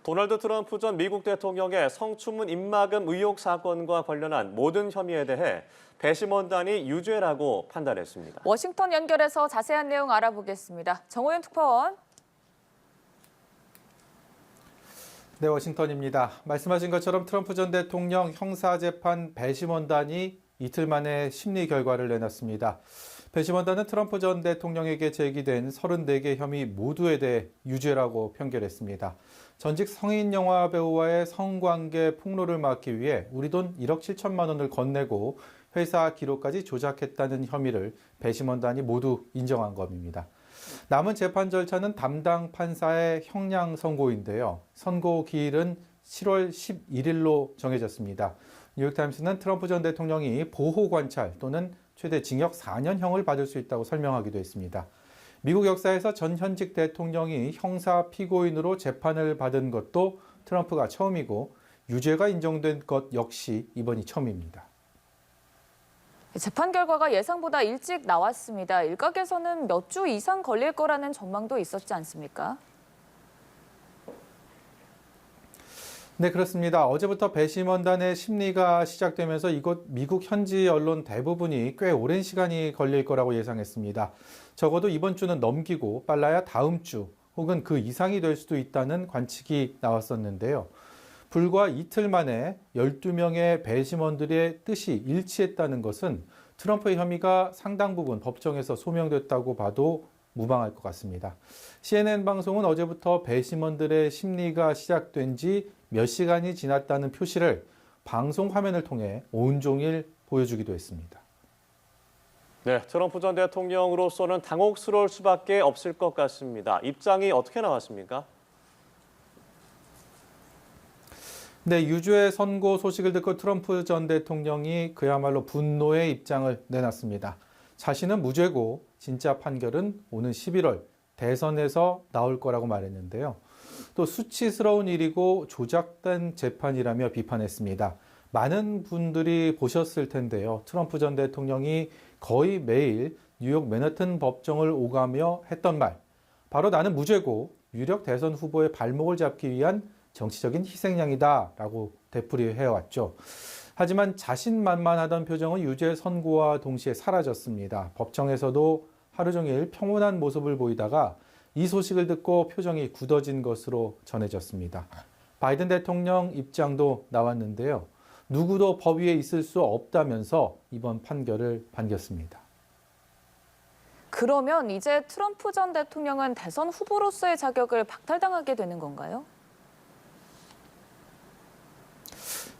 도널드 트럼프 전 미국 대통령의 성추문 입막음 의혹 사건과 관련한 모든 혐의에 대해 배심원단이 유죄라고 판단했습니다. 워싱턴 연결해서 자세한 내용 알아보겠습니다. 정호연 특파원. 네, 워싱턴입니다. 말씀하신 것처럼 트럼프 전 대통령 형사재판 배심원단이 이틀 만에 심리 결과를 내놨습니다. 배심원단은 트럼프 전 대통령에게 제기된 34개 혐의 모두에 대해 유죄라고 판결했습니다. 전직 성인 영화 배우와의 성관계 폭로를 막기 위해 우리 돈 1억 7천만 원을 건네고 회사 기록까지 조작했다는 혐의를 배심원단이 모두 인정한 겁니다. 남은 재판 절차는 담당 판사의 형량 선고인데요. 선고 기일은 7월 11일로 정해졌습니다. 뉴욕타임스는 트럼프 전 대통령이 보호관찰 또는 최대 징역 4년형을 받을 수 있다고 설명하기도 했습니다. 미국 역사에서 전 현직 대통령이 형사 피고인으로 재판을 받은 것도 트럼프가 처음이고 유죄가 인정된 것 역시 이번이 처음입니다. 재판 결과가 예상보다 일찍 나왔습니다. 일각에서는 몇 주 이상 걸릴 거라는 전망도 있었지 않습니까? 네, 그렇습니다. 어제부터 배심원단의 심리가 시작되면서 이곳 미국 현지 언론 대부분이 꽤 오랜 시간이 걸릴 거라고 예상했습니다. 적어도 이번 주는 넘기고 빨라야 다음 주 혹은 그 이상이 될 수도 있다는 관측이 나왔었는데요. 불과 이틀 만에 12명의 배심원들의 뜻이 일치했다는 것은 트럼프의 혐의가 상당 부분 법정에서 소명됐다고 봐도 무방할 것 같습니다. CNN 방송은 어제부터 배심원들의 심리가 시작된 지 몇 시간이 지났다는 표시를 방송 화면을 통해 온종일 보여주기도 했습니다. 네, 트럼프 전 대통령으로서는 당혹스러울 수밖에 없을 것 같습니다. 입장이 어떻게 나왔습니까? 네, 유죄 선고 소식을 듣고 트럼프 전 대통령이 그야말로 분노의 입장을 내놨습니다. 자신은 무죄고 진짜 판결은 오는 11월 대선에서 나올 거라고 말했는데요. 또 수치스러운 일이고 조작된 재판이라며 비판했습니다. 많은 분들이 보셨을 텐데요. 트럼프 전 대통령이 거의 매일 뉴욕 맨하튼 법정을 오가며 했던 말, 바로 나는 무죄고 유력 대선 후보의 발목을 잡기 위한 정치적인 희생양이다라고 되풀이해왔죠. 하지만 자신만만하던 표정은 유죄 선고와 동시에 사라졌습니다. 법정에서도 하루 종일 평온한 모습을 보이다가 이 소식을 듣고 표정이 굳어진 것으로 전해졌습니다. 바이든 대통령 입장도 나왔는데요. 누구도 법 위에 있을 수 없다면서 이번 판결을 반겼습니다. 그러면 이제 트럼프 전 대통령은 대선 후보로서의 자격을 박탈당하게 되는 건가요?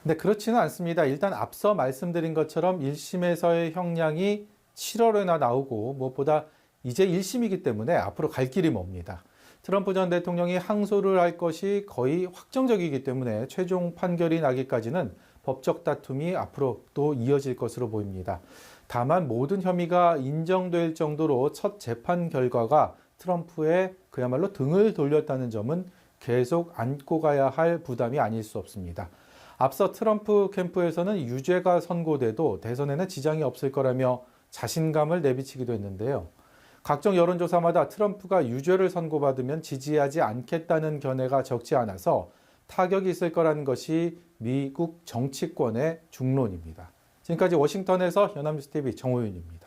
네, 그렇지는 않습니다. 일단 앞서 말씀드린 것처럼 1심에서의 형량이 7월에나 나오고 무엇보다 이제 1심이기 때문에 앞으로 갈 길이 멉니다. 트럼프 전 대통령이 항소를 할 것이 거의 확정적이기 때문에 최종 판결이 나기까지는 법적 다툼이 앞으로 또 이어질 것으로 보입니다. 다만 모든 혐의가 인정될 정도로 첫 재판 결과가 트럼프의 그야말로 등을 돌렸다는 점은 계속 안고 가야 할 부담이 아닐 수 없습니다. 앞서 트럼프 캠프에서는 유죄가 선고돼도 대선에는 지장이 없을 거라며 자신감을 내비치기도 했는데요. 각종 여론조사마다 트럼프가 유죄를 선고받으면 지지하지 않겠다는 견해가 적지 않아서 타격이 있을 거라는 것이 미국 정치권의 중론입니다. 지금까지 워싱턴에서 연합뉴스TV 정호윤입니다.